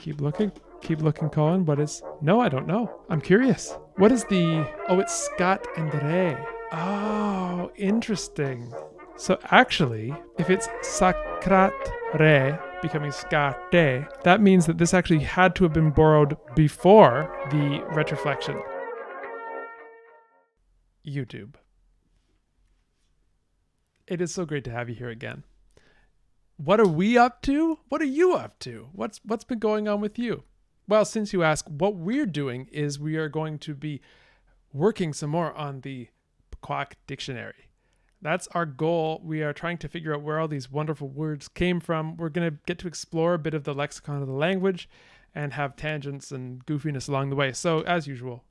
Keep looking, Colin. What is... No, I don't know. I'm curious. What is the... Oh, it's scat and re. Oh, interesting. So actually, if it's sakrat re becoming skate, that means that this actually had to have been borrowed before the retroflexion. YouTube. It is so great to have you here again. What are we up to? What are you up to? What's been going on with you? Well, since you ask, what we're doing is we are going to be working some more on the Pkwak dictionary. That's our goal. We are trying to figure out where all these wonderful words came from. We're going to get to explore a bit of the lexicon of the language and have tangents and goofiness along the way. So, as usual,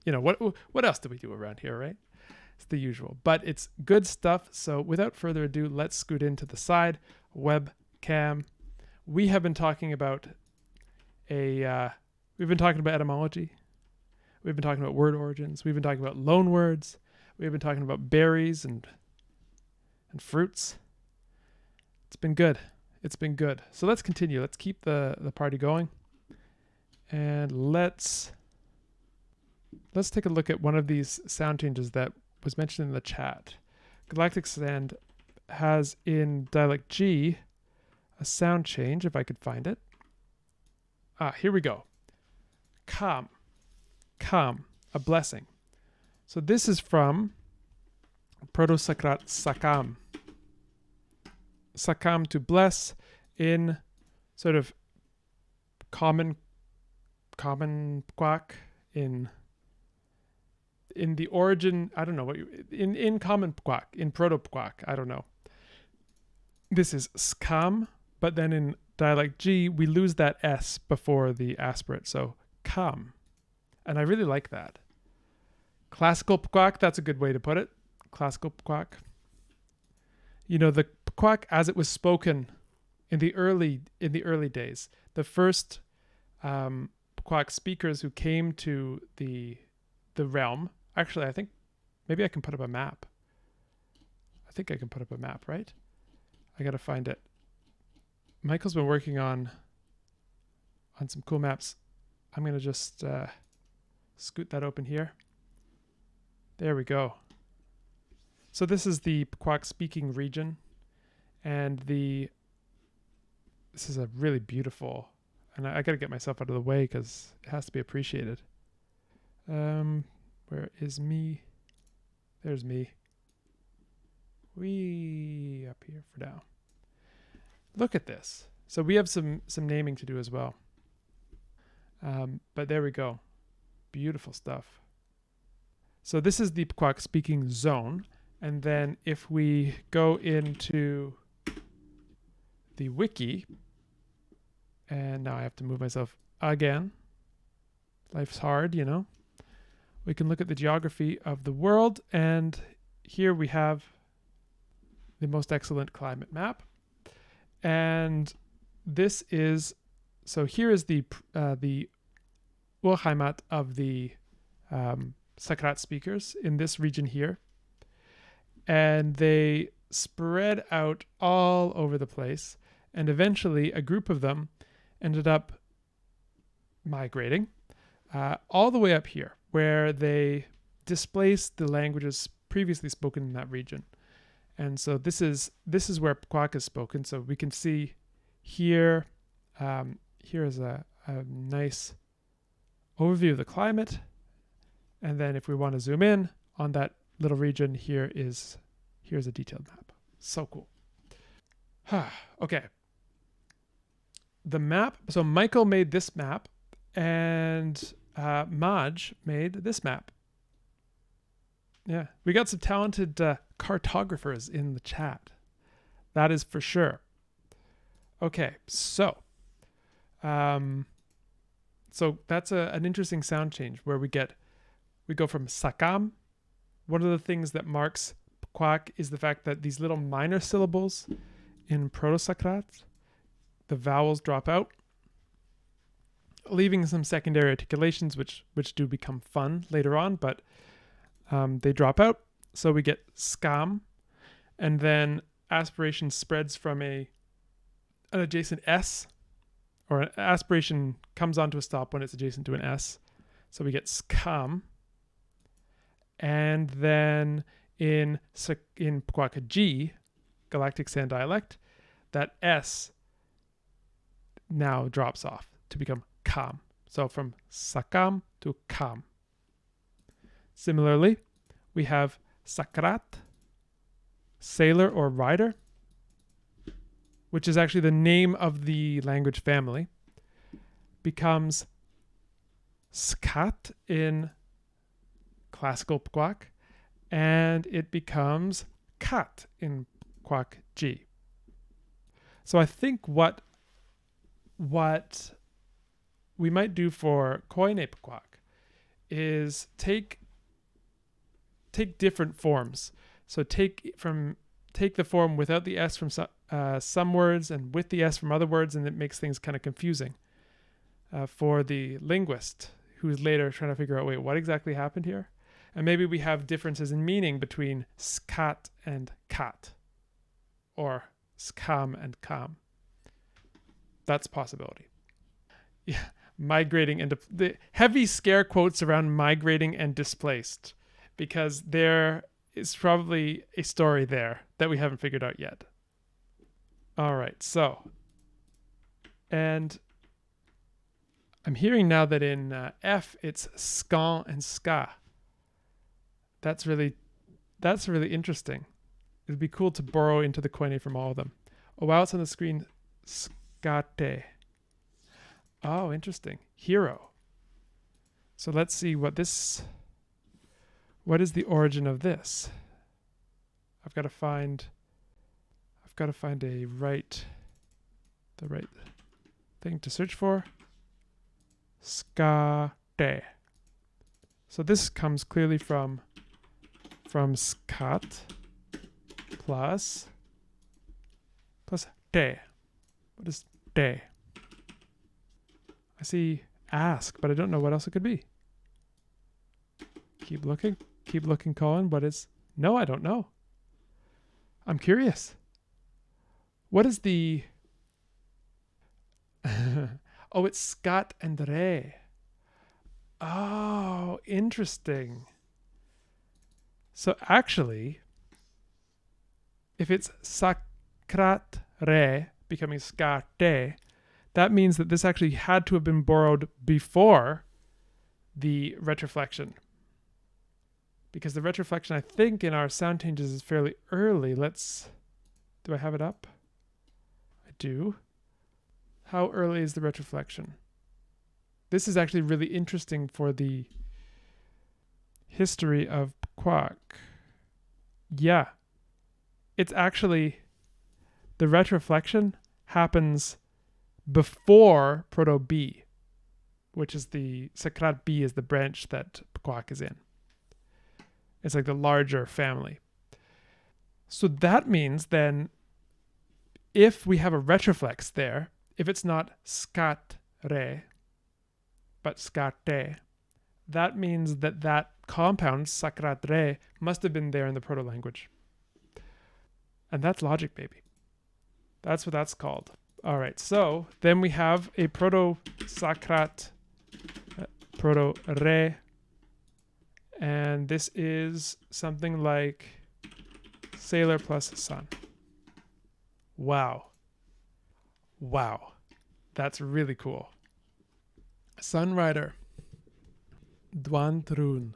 what else do we do around here, right? It's the usual, but it's good stuff. So without further ado, let's scoot into the side webcam. We have been talking about etymology. We've been talking about word origins. We've been talking about loan words. We've been talking about berries and fruits. It's been good. It's been good. So let's continue. Let's keep the party going. And let's take a look at one of these sound changes that was mentioned in the chat. Galactic Sand has in Dialect G a sound change, if I could find it. Here we go. Kam, a blessing. So this is from Proto-Sakrat sakam. Sakam, to bless, in sort of common Pkwak, in the origin, I don't know what in common Pkwak, in Proto-Pkwak, I don't know. This is skam, but then in Dialect G, we lose that S before the aspirate, so kam. And I really like that. Classical Pkwak, that's a good way to put it. Classical Pkwak. You know, the Pkwak as it was spoken in the early days, the first Pkwak speakers who came to the realm. Actually, I think maybe I can put up a map. I think I can put up a map, right? I gotta find it. Michael's been working on some cool maps. I'm gonna just scoot that open here. There we go. So this is the Pkwak speaking region, and this is a really beautiful, and I gotta get myself out of the way because it has to be appreciated. Where is me? There's me. We up here for now. Look at this. So we have some naming to do as well. But there we go. Beautiful stuff. So this is the Pkwak speaking zone. And then if we go into the wiki, and now I have to move myself again. Life's hard, you know. We can look at the geography of the world, and here we have the most excellent climate map. And this is, so here is the Urheimat of the Sakrat speakers in this region here. And they spread out all over the place. And eventually a group of them ended up migrating all the way up here, where they displaced the languages previously spoken in that region. And so this is where Pkwak is spoken. So we can see here, here is a nice overview of the climate. And then if we want to zoom in on that little region, here's a detailed map. So cool. Okay. The map, so Michael made this map, and Maj made this map. Yeah, we got some talented cartographers in the chat. That is for sure. Okay, so that's an interesting sound change where we go from sakam. One of the things that marks Pkwak is the fact that these little minor syllables in Proto-Sakrat, the vowels drop out, leaving some secondary articulations which do become fun later on, but they drop out. So we get skam, and then aspiration spreads from an adjacent S or aspiration comes onto a stop when it's adjacent to an S. So we get skam. And then in Pkwak G, Galactic Sand Dialect, that S now drops off to become kam. So from sakam to kam. Similarly, we have sakrat, sailor or rider, which is actually the name of the language family, becomes skat in classical Pkwak, and it becomes kat in Pkwak G. So I think what we might do for Koine Pkwak is take different forms. So take the form without the S from some words and with the S from other words, and it makes things kind of confusing for the linguist who's later trying to figure out, wait, what exactly happened here? And maybe we have differences in meaning between skat and kat, or skam and kam. That's a possibility. Yeah, migrating and the heavy scare quotes around migrating and displaced, because there is probably a story there that we haven't figured out yet. All right, so, and I'm hearing now that in F it's scan and ska. That's really interesting. It'd be cool to borrow into the Koine from all of them. Oh wow, it's on the screen. Skate. Oh, interesting. Hero. So let's see what is the origin of this? I've got to find the right thing to search for. Skate. So this comes clearly from skat plus te. What is te? I see ask, but I don't know what else it could be. Keep looking, Colin. No, I don't know. I'm curious. What is the... Oh, it's skat and re. Oh, interesting. So actually, if it's sakrat re becoming skate, that means that this actually had to have been borrowed before the retroflexion. Because the retroflexion, I think, in our sound changes is fairly early. Do I have it up? I do. How early is the retroflexion? This is actually really interesting for the history of Pkwak. Yeah. It's actually, the retroflexion happens before Proto-B, which is the Sakrat B is the branch that Pkwak is in. It's like the larger family. So that means then, if we have a retroflex there, if it's not skat re, but skate, that means that compound, sakrat re, must have been there in the proto-language. And that's logic, baby. That's what that's called. All right, so then we have a proto-sakrat, proto-re, and this is something like sailor plus sun. Wow. Wow. That's really cool. Sunrider. Duan Trun.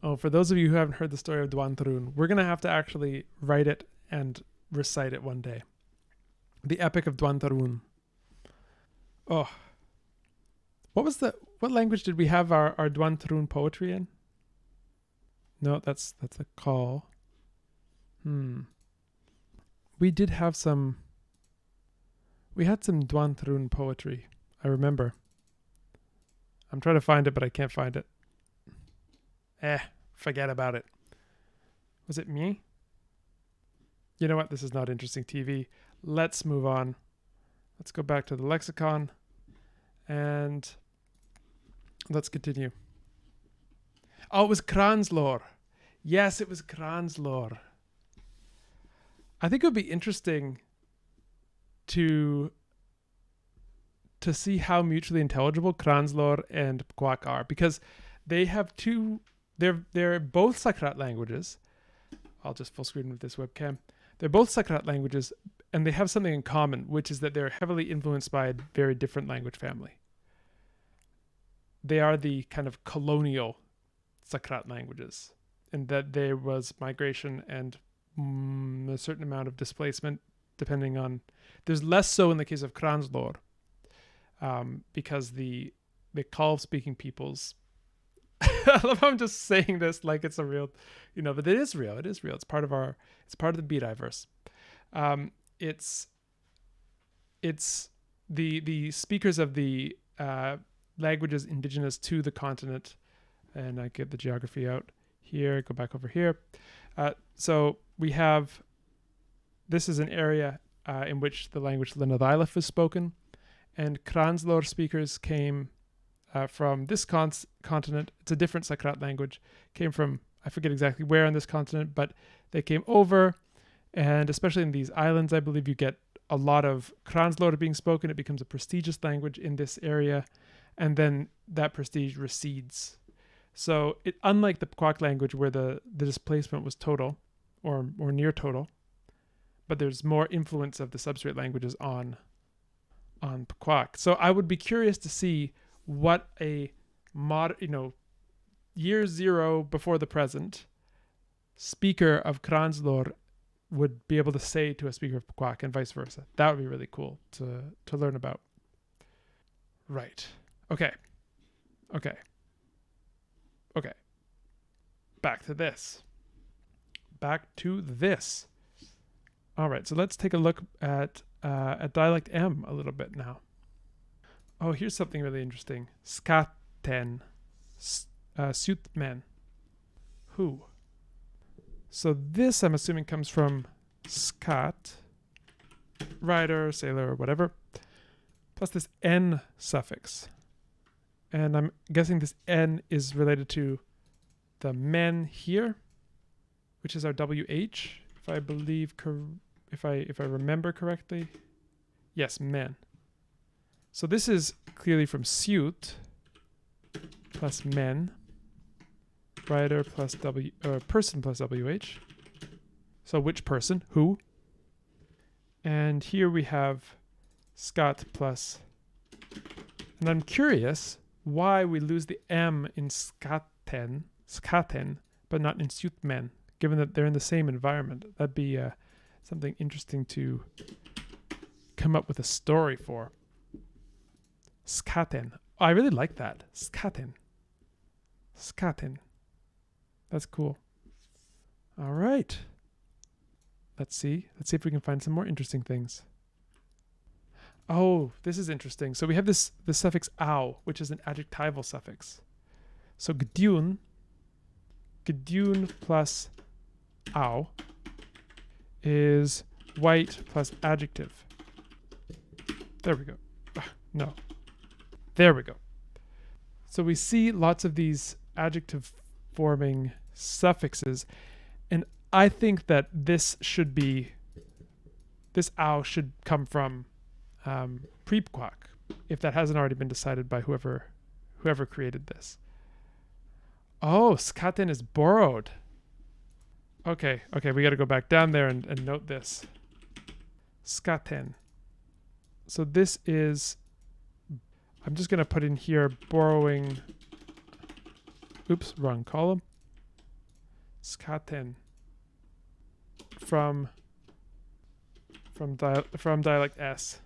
Oh, for those of you who haven't heard the story of Duan Trun, we're going to have to actually write it and recite it one day. The Epic of Duan Trun. Oh. What language did we have our Duan Trun poetry in? No, that's a call. We did have some... We had some Duan Trun poetry, I remember. I'm trying to find it, but I can't find it. Forget about it. Was it me? You know what? This is not interesting TV. Let's move on. Let's go back to the lexicon and let's continue. Oh, it was Kranzlor. Yes, it was Kranzlor. I think it would be interesting to to see how mutually intelligible Kranzlor and Pkwak are, because they have they're both Sakrat languages. I'll just full screen with this webcam. They're both Sakrat languages, and they have something in common, which is that they're heavily influenced by a very different language family. They are the kind of colonial Sakrat languages, and that there was migration and a certain amount of displacement, depending on. There's less so in the case of Kranzlor, because the Kalv-speaking peoples. I love how I'm just saying this like it's a real, but it is real. It is real. It's part of the Bediverse. It's the speakers of the languages indigenous to the continent, and I get the geography out here. Go back over here. So we have. This is an area in which the language Linguistic is spoken, and Kranzlor speakers came from this continent. It's a different Sakrat language. Came from, I forget exactly where on this continent, but they came over, and especially in these islands, I believe you get a lot of Kranzlor being spoken. It becomes a prestigious language in this area, and then that prestige recedes. So unlike the Pkwak language where the displacement was total or near total, but there's more influence of the substrate languages on Pkwak. So I would be curious to see what a year zero before the present speaker of Kranzlor would be able to say to a speaker of Pkwak, and vice versa. That would be really cool to learn about. Right. Okay. Back to this. All right, so let's take a look at dialect M a little bit now. Oh, here's something really interesting. Skaten, sutmen. Who? So this, I'm assuming, comes from skat, rider, sailor, or whatever, plus this N suffix. And I'm guessing this N is related to the men here, which is our WH, if I believe, if I remember correctly. Yes, men. So this is clearly from suit plus men, rider plus W, or person plus WH. So which person? Who? And here we have skat plus. And I'm curious why we lose the M in skaten, but not in sutmen, given that they're in the same environment. That'd be something interesting to come up with a story for. Skaten. Oh, I really like that. Skaten. That's cool. All right. Let's see if we can find some more interesting things. Oh, this is interesting. So we have the suffix "ow," which is an adjectival suffix. So gdyun plus "ow" is white plus adjective. There we go. No. There we go. So we see lots of these adjective forming suffixes, and I think that this "ow" should come from pre-Pkwak, if that hasn't already been decided by whoever created this. Oh, skaten is borrowed. Okay, we got to go back down there and note this. Skaten. So this is, I'm just going to put in here borrowing, oops, wrong column. Skaten from dialect S.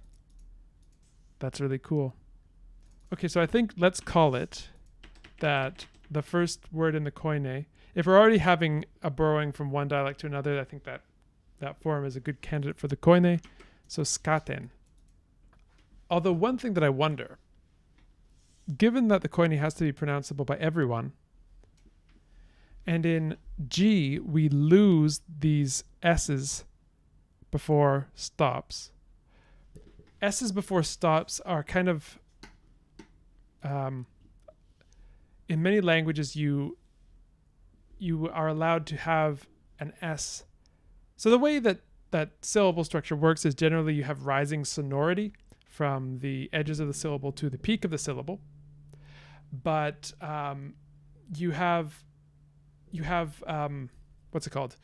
That's really cool. Okay, so I think let's call it that the first word in the Koine, if we're already having a borrowing from one dialect to another, I think that form is a good candidate for the Koine. So skaten. Although one thing that I wonder, given that the Koine has to be pronounceable by everyone, and in G we lose these S's before stops. S's before stops are kind of, in many languages you are allowed to have an S. So the way that syllable structure works is generally you have rising sonority from the edges of the syllable to the peak of the syllable. But you have what's it called?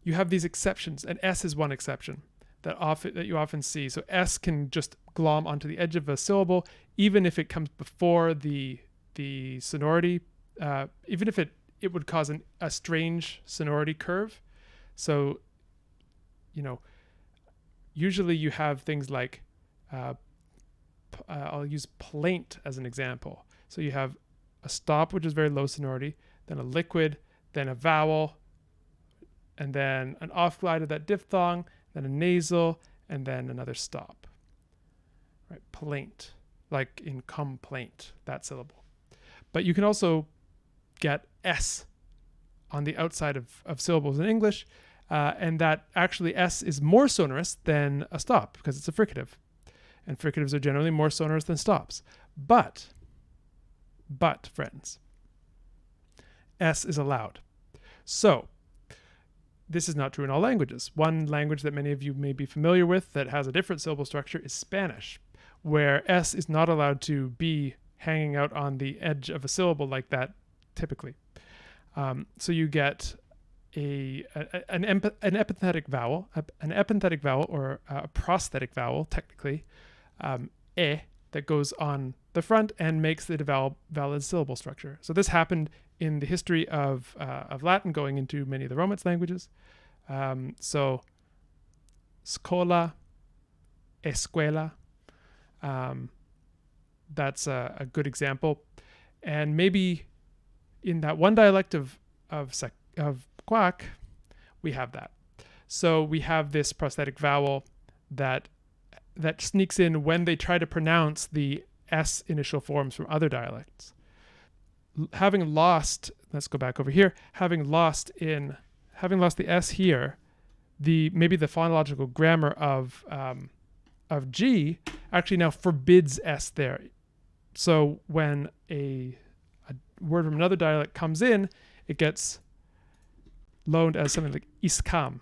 You have these exceptions, and S is one exception that you often see. So S can just glom onto the edge of a syllable, even if it comes before the sonority, even if it would cause a strange sonority curve. So, usually you have things like, I'll use plaint as an example. So you have a stop, which is very low sonority, then a liquid, then a vowel, and then an off glide of that diphthong, then a nasal, and then another stop. Right, plaint, like in complaint, that syllable. But you can also get S on the outside of syllables in English, and that actually S is more sonorous than a stop because it's a fricative. And fricatives are generally more sonorous than stops. But, friends, S is allowed. So, this is not true in all languages. One language that many of you may be familiar with that has a different syllable structure is Spanish, where S is not allowed to be hanging out on the edge of a syllable like that, typically. So you get an epenthetic vowel, or a prosthetic vowel, technically, e, that goes on the front and makes the valid syllable structure. So this happened in the history of Latin going into many of the Romance languages. So scola, escuela, that's a good example. And maybe in that one dialect of Pkwak, we have that. So we have this prosthetic vowel that sneaks in when they try to pronounce the S initial forms from other dialects. Having lost, let's go back over here, having lost the S here, maybe the phonological grammar of G actually now forbids S there. So when a word from another dialect comes in, it gets loaned as something like iskam.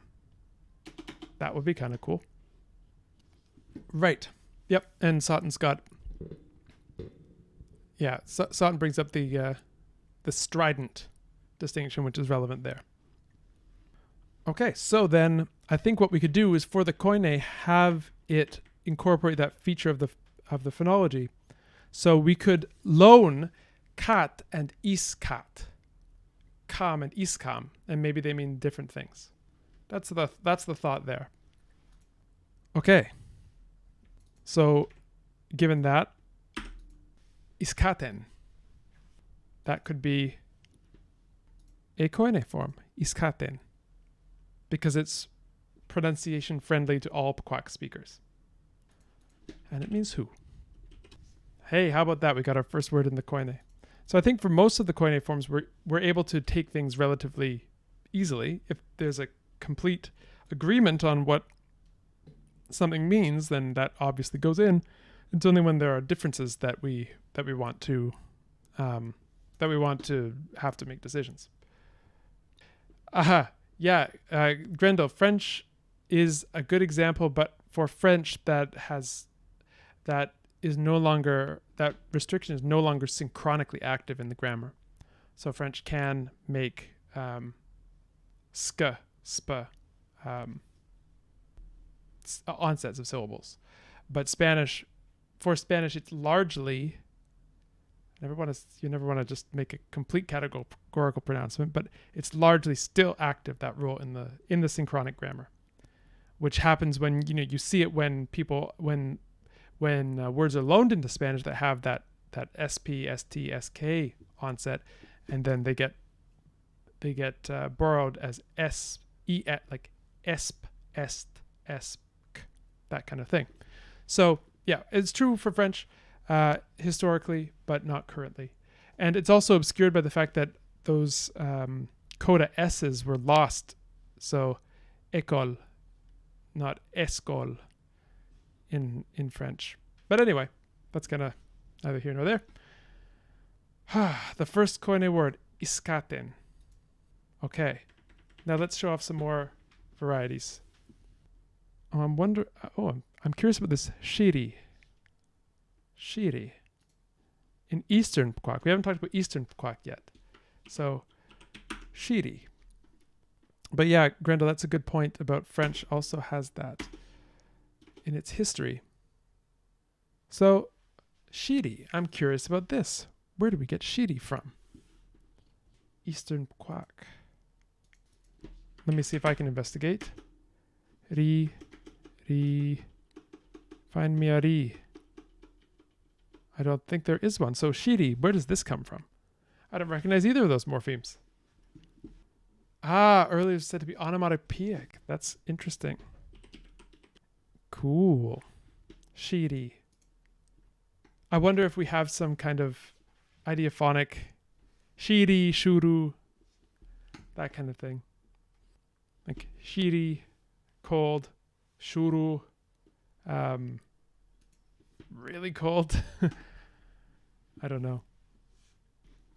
That would be kind of cool. Right. Yep. And Saughton's got... Yeah, Saughton brings up the strident distinction, which is relevant there. Okay, so then I think what we could do is for the Koine have it incorporate that feature of the phonology. So we could loan kat and iskat, kam and iskam, and maybe they mean different things. That's the thought there. Okay. So given that, iskaten, that could be a Koine form, iskaten, because it's pronunciation friendly to all Pkwak speakers. And it means who. Hey, how about that? We got our first word in the Koine. So I think for most of the Koine forms, we're able to take things relatively easily. If there's a complete agreement on what something means, then that obviously goes in. It's only when there are differences that we want to have to make decisions. Grendel, French is a good example, but for French that restriction is no longer synchronically active in the grammar. So French can make sk, sp, onsets of syllables, but for Spanish, it's largely. You never want to just make a complete categorical pronouncement, but it's largely still active, that rule in the synchronic grammar, which happens when you see it when words are loaned into Spanish that have that sp, st, sk onset, and then they get borrowed as s, e, like esp, est, esp, that kind of thing. So yeah, it's true for French historically, but not currently. And it's also obscured by the fact that those coda S's were lost. So école, not escole in French. But anyway, that's kind of neither here nor there. The first Koine word, iskaten. Okay, now let's show off some more varieties. I'm curious about this shiri. Shiri. In Eastern Pkwak. We haven't talked about Eastern Pkwak yet. So, Shiri. But yeah, Grendel, that's a good point about French also has that in its history. So, Shiri, I'm curious about this. Where do we get Shiri from? Eastern Pkwak. Let me see if I can investigate. Find me a ri. I don't think there is one. So Shiri, where does this come from? I don't recognize either of those morphemes. Ah, earlier said to be onomatopoeic. That's interesting. Cool. Shiri. I wonder if we have some kind of ideophonic shiri, shuru, that kind of thing. Like shiri, cold, shuru, really cold. I don't know.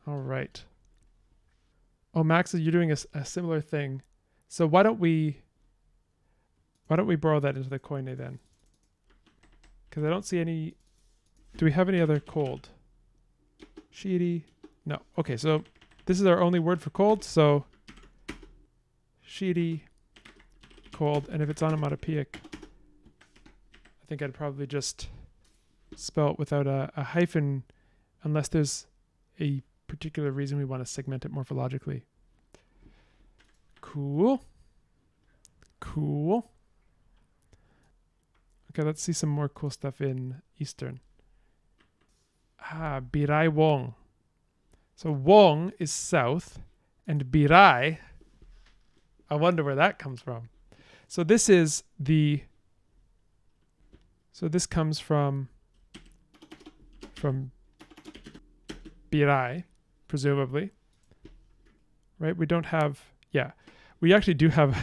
All right. Oh, Max, you're doing a similar thing. So why don't we borrow that into the Koine then? Because I don't see any. Do we have any other cold? Shiri. No. Okay, so this is our only word for cold. So shiri, cold, and if it's onomatopoeic, I think I'd probably just spell it without a hyphen, unless there's a particular reason we want to segment it morphologically. Cool. Cool. Okay, let's see some more cool stuff in Eastern. Birai Wong. So Wong is south, and Birai, I wonder where that comes from. So this is the. So this comes from Birai, presumably. Right? We don't have. Yeah, we actually do have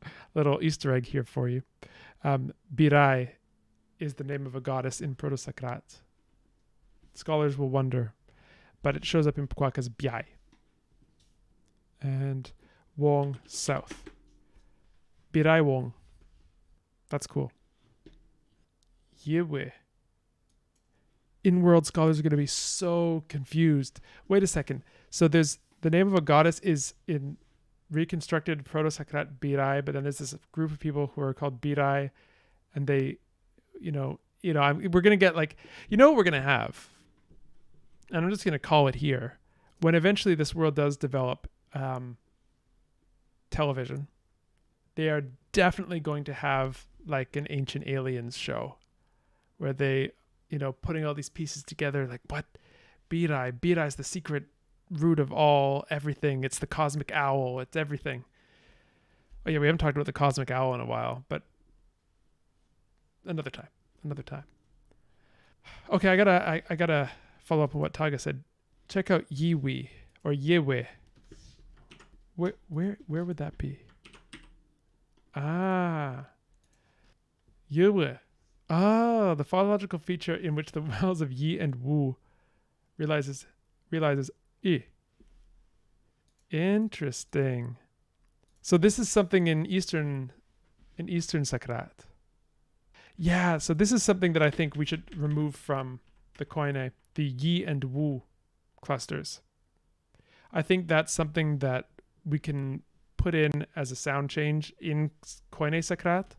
a little Easter egg here for you. Birai is the name of a goddess in Proto-Sakrat. Scholars will wonder, but it shows up in Pkwak as Biai. And Wong, south. Birai Wong. That's cool. Yewe. In-world scholars are going to be so confused. Wait a second. So there's the name of a goddess is in reconstructed Proto-Sakrat Birai, but then there's this group of people who are called Birai, and they, we're going to get like, what we're going to have, and I'm just going to call it here, when eventually this world does develop television, they are definitely going to have like an Ancient Aliens show where they, putting all these pieces together, like what? Birai is the secret root of everything. It's the cosmic owl. It's everything. Oh yeah, we haven't talked about the cosmic owl in a while, but another time. Okay, I gotta follow up on what Taga said. Check out Yiwi or Yewe. Where would that be? Yewe. The phonological feature in which the vowels of Yi and Wu realizes I. Interesting. So this is something in Eastern Sakrat. Yeah, so this is something that I think we should remove from the Koine, the Yi and Wu clusters. I think that's something that we can put in as a sound change in Koine Sakrat,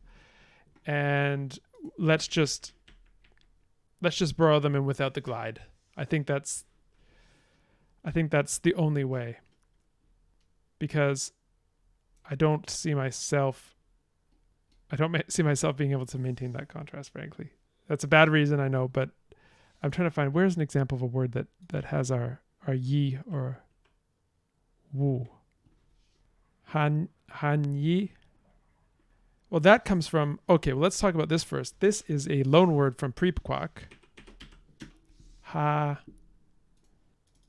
and let's just borrow them in without the glide. I think that's the only way, because I don't see myself being able to maintain that contrast, frankly. That's a bad reason, I know, but I'm trying to find where's an example of a word that has our yi or wu. Han yi. Well, that comes from, okay, well, let's talk about this first. This is a loan word from pre-Pkwak. Ha.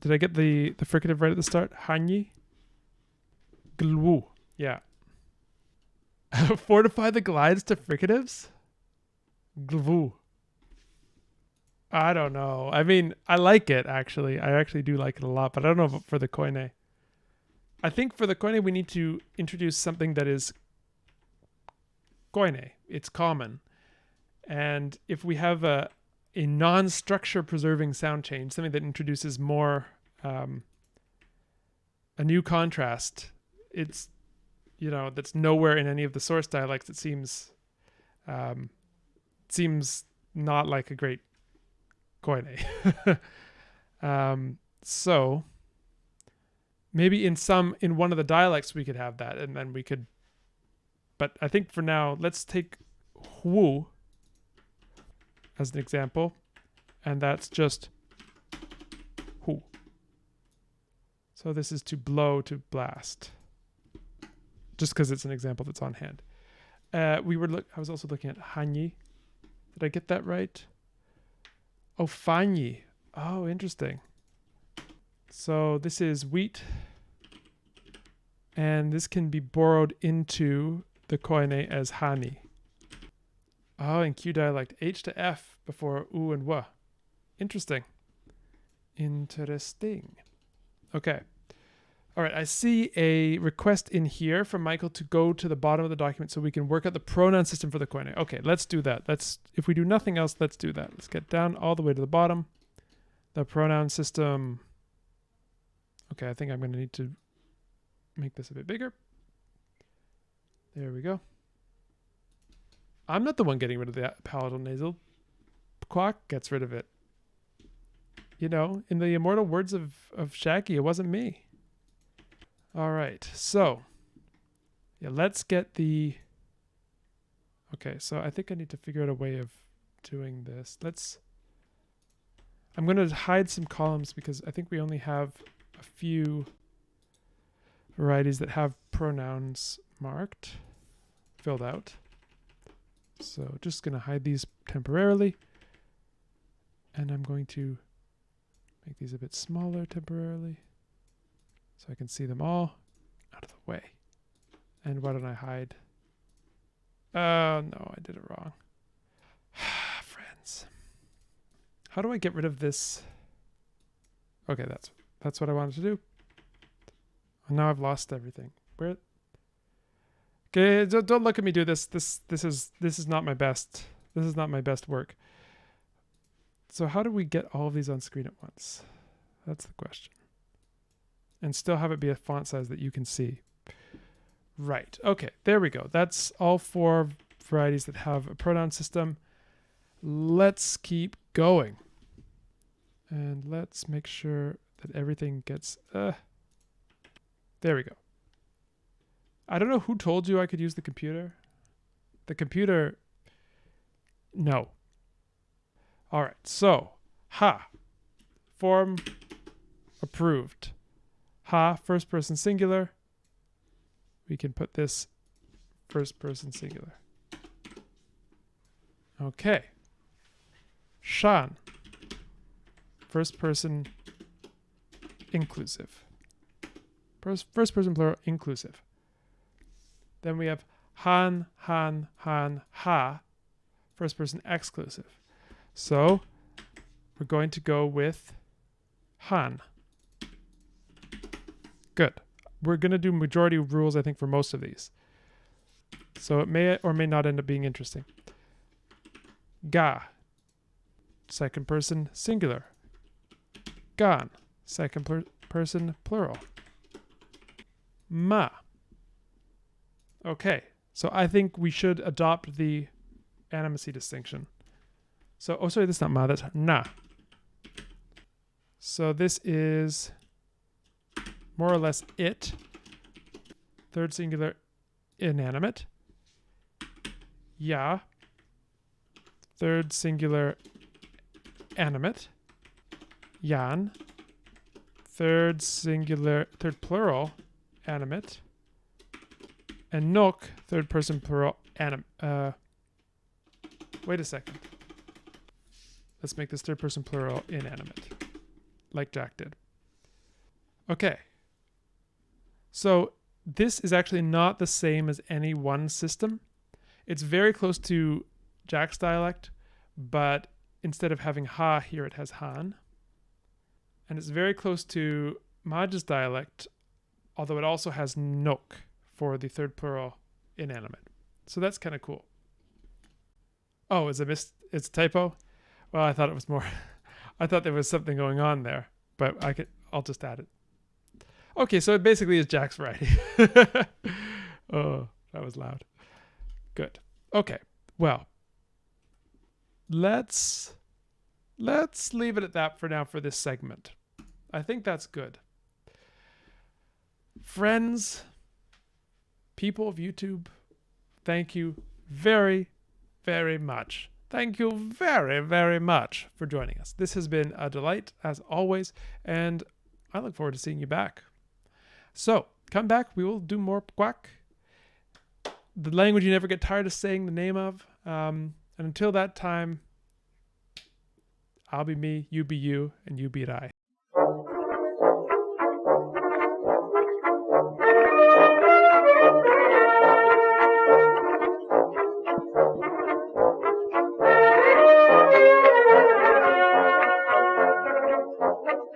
Did I get the fricative right at the start? Hanyi? Glwu. Yeah. Fortify the glides to fricatives? Glwu. I don't know. I mean, I like it, actually. I actually do like it a lot, but I don't know for the Koine. I think for the Koine, we need to introduce something that is Koine. It's common. And if we have a a non-structure preserving sound change, something that introduces more a new contrast. It's, you know, that's nowhere in any of the source dialects. It seems not like a great Koine. So maybe in one of the dialects we could have that, and then we could. But I think for now, let's take hu as an example, and that's just hu. So this is to blow, to blast, just because it's an example that's on hand. I was also looking at hanyi. Did I get that right? Oh, fanyi. Oh, interesting. So this is wheat, and this can be borrowed into the Koine as hani. Oh, in Q dialect, H to F before U and W. Interesting. Interesting. Okay. All right, I see a request in here from Michael to go to the bottom of the document so we can work out the pronoun system for the Koine. Okay, let's do that. If we do nothing else, let's do that. Let's get down all the way to the bottom. The pronoun system. Okay, I think I'm going to need to make this a bit bigger. There we go. I'm not the one getting rid of the palatal nasal. Pkwak gets rid of it. You know, in the immortal words of Shaggy, it wasn't me. All right, so yeah, let's get the. Okay, so I think I need to figure out a way of doing this. I'm going to hide some columns because I think we only have a few varieties that have pronouns marked, filled out. So just going to hide these temporarily. And I'm going to make these a bit smaller temporarily so I can see them all out of the way. And why don't I hide? Oh, no, I did it wrong. Friends. How do I get rid of this? Okay, that's what I wanted to do. And now I've lost everything. Where? Okay, don't look at me do this. This is not my best. This is not my best work. So how do we get all of these on screen at once? That's the question. And still have it be a font size that you can see. Right. Okay, there we go. That's all 4 varieties that have a pronoun system. Let's keep going. And let's make sure that everything gets... there we go. I don't know who told you I could use the computer. The computer... No. All right, so ha, form approved. Ha, first person singular. We can put this first person singular. Okay. Shan, first person inclusive. First person plural inclusive. Then we have han, han, han, ha, first person exclusive. So we're going to go with han. Good. We're going to do majority rules, I think, for most of these. So it may or may not end up being interesting. Ga, second person singular. Gan, second person plural. Ma. Okay, so I think we should adopt the animacy distinction. So, oh, sorry, that's not ma, that's na. So this is more or less it. Third singular, inanimate. Ya. Third singular, animate. Yan. Third plural, animate. And nok, third person plural, wait a second. Let's make this third person plural inanimate, like Jack did. Okay. So this is actually not the same as any one system. It's very close to Jack's dialect, but instead of having ha here, it has han. And it's very close to Maj's dialect, although it also has nok for the third plural inanimate. So that's kind of cool. Oh, it's a typo? Well, I thought it was more. I thought there was something going on there, but I'll just add it. Okay, so it basically is Jack's variety. Oh, that was loud. Good. Okay. Well, let's leave it at that for now for this segment. I think that's good. Friends, people of YouTube, thank you very, very much. Thank you very, very much for joining us. This has been a delight, as always, and I look forward to seeing you back. So, come back. We will do more Pkwak, the language you never get tired of saying the name of. And until that time, I'll be me, you be you, and you be I.